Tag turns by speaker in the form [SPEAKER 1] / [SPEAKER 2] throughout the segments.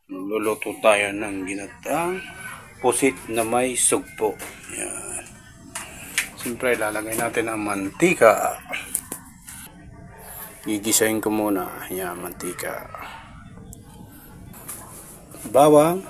[SPEAKER 1] Luluto tayo ng ginataang pusit na may sugpo. Yan. Siyempre, lalagay natin ang mantika. Gigisahin ko muna. Yan, mantika. Bawang.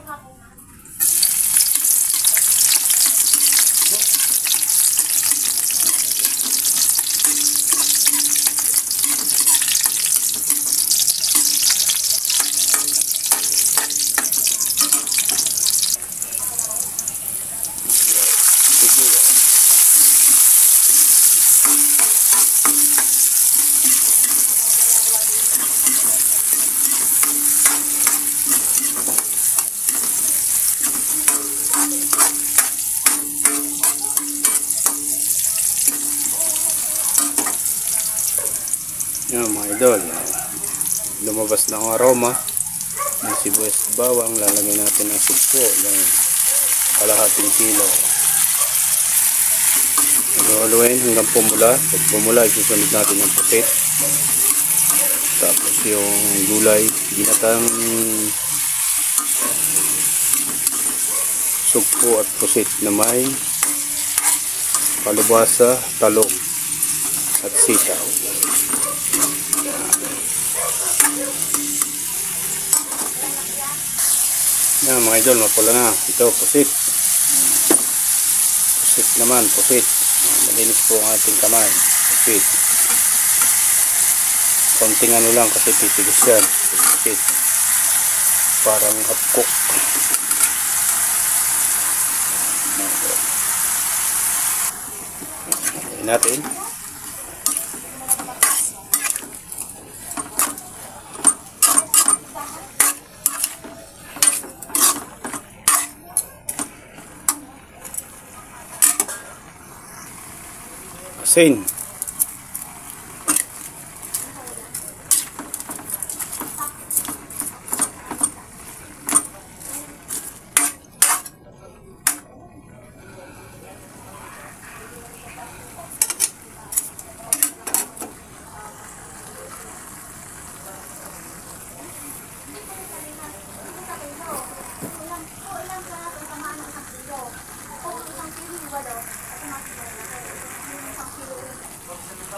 [SPEAKER 1] Yan mga idol, lumabas na ang aroma ng sibuyas bawang. Lalagyan natin ang sugpo ng kalahating kilo. Haluin hanggang pumula. Pag pumula, isusunod natin ang pusit. Tapos yung gulay, ginatang sugpo at pusit na may kalabasa, talong at sitaw. Yan mga idol, mapula na. Ito, pusit. Pusit naman, pusit. Malinis po ang ating kamay. Pusit. Konting ano lang kasi titigas yan. Pusit. Parang half cook. Ayan natin. Asin.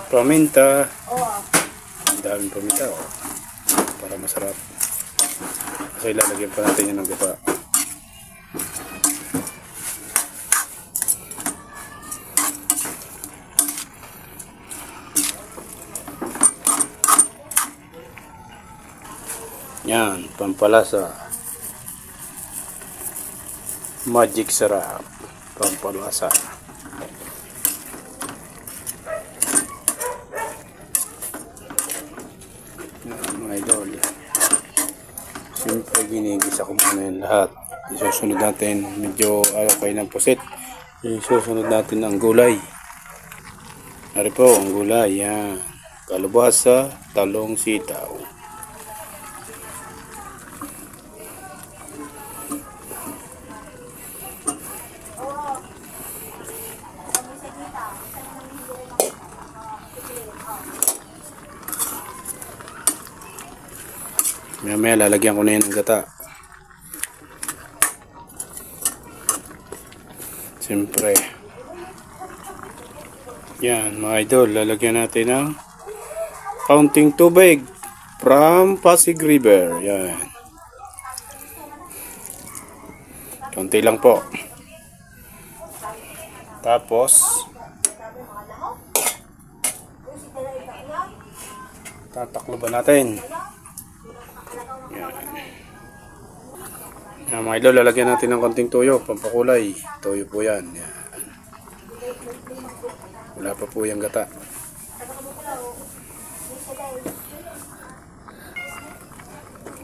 [SPEAKER 1] Paminta. Ang daming paminta, oh. Para masarap. Kasi lalagyan pa natin yan ng gata. Yan, pampalasa. Magic sarap. Pampalasa. Mga idol, siyempre ginigisa ko muna yung lahat. Isusunod natin, medyo okay ng pusit, isusunod natin ang gulay. Nari po ang gulay, yan, kalabasa, talong, sitaw. Maya lalagyan ko na yan ng gata. Siyempre. Yan mga idol, lalagyan natin ng kaunting tubig from Pasig River. Yan. Kaunti lang po. Tapos tatakloban natin. Yan mga idol, lalagyan natin ng konting toyo, pampakulay. Toyo po yan. Yan. Wala pa po yung gata.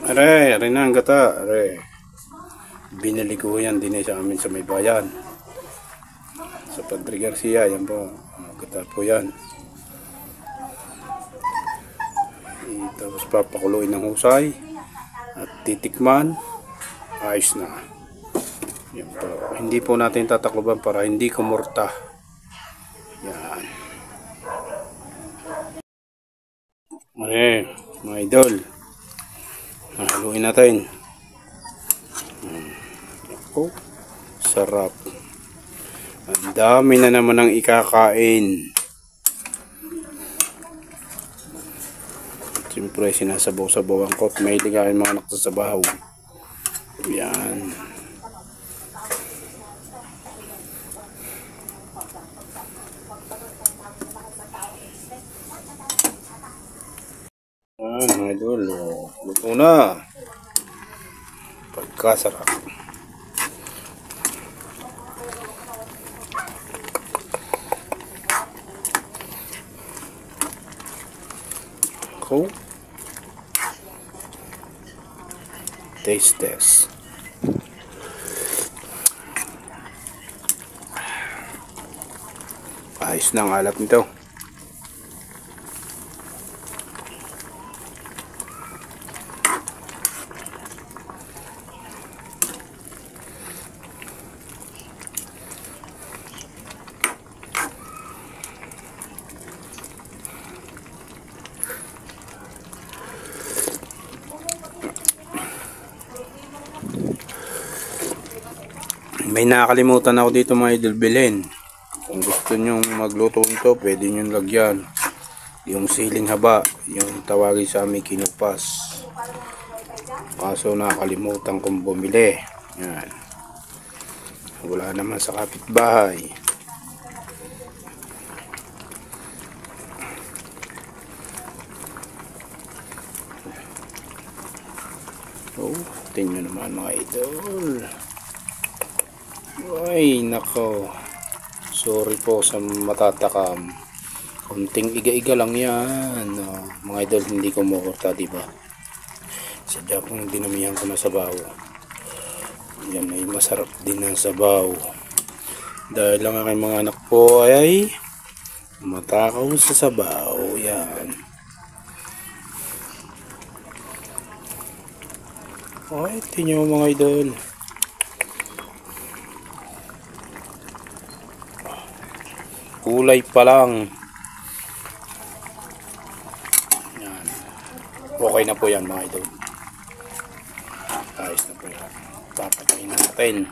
[SPEAKER 1] Are na ang gata. Are. Binili ko yan din sa amin sa may bayan. Sa Padre Garcia, yan po. Gata po yan. Tapos papakuluin ng husay. At titikman. Ayos na. Yan po. Hindi po natin tatakloban para hindi kumurta. Yan. Okay, mga idol. Haluin natin. Oh, sarap. Ang dami na naman ang ikakain. Siyempre, sinasabaw-sabawan ko at may ligayin mga anak sa sabaw. Yan. Mga idol, luto na. Pagkasarap. Cool. Taste test. Ayos na ang alat nito. May nakakalimutan ako dito mga idol bilhin. Kung gusto nyong magluto nito, pwede nyong lagyan yung siling haba, yung tawagin sa amin kinupas. Kaso nakakalimutan kong bumili. Yan. Wala naman sa kapitbahay. Oh, tingnan naman mga idol. Ay, nako. Sorry po sa matatakam. Kunting iga-iga lang yan. Mga idol, hindi ko mukurta, diba? Sadya pong dinamihan ko na sabaw. Yan ay masarap din ang sabaw. Dahil lang aking mga anak po ay matakaw sa sabaw. Yan. Ay, tingnan mo mga idol. Kulay pa lang. Yan. Okay na po yan mga idol. Ayos na po yan. Papatayin natin.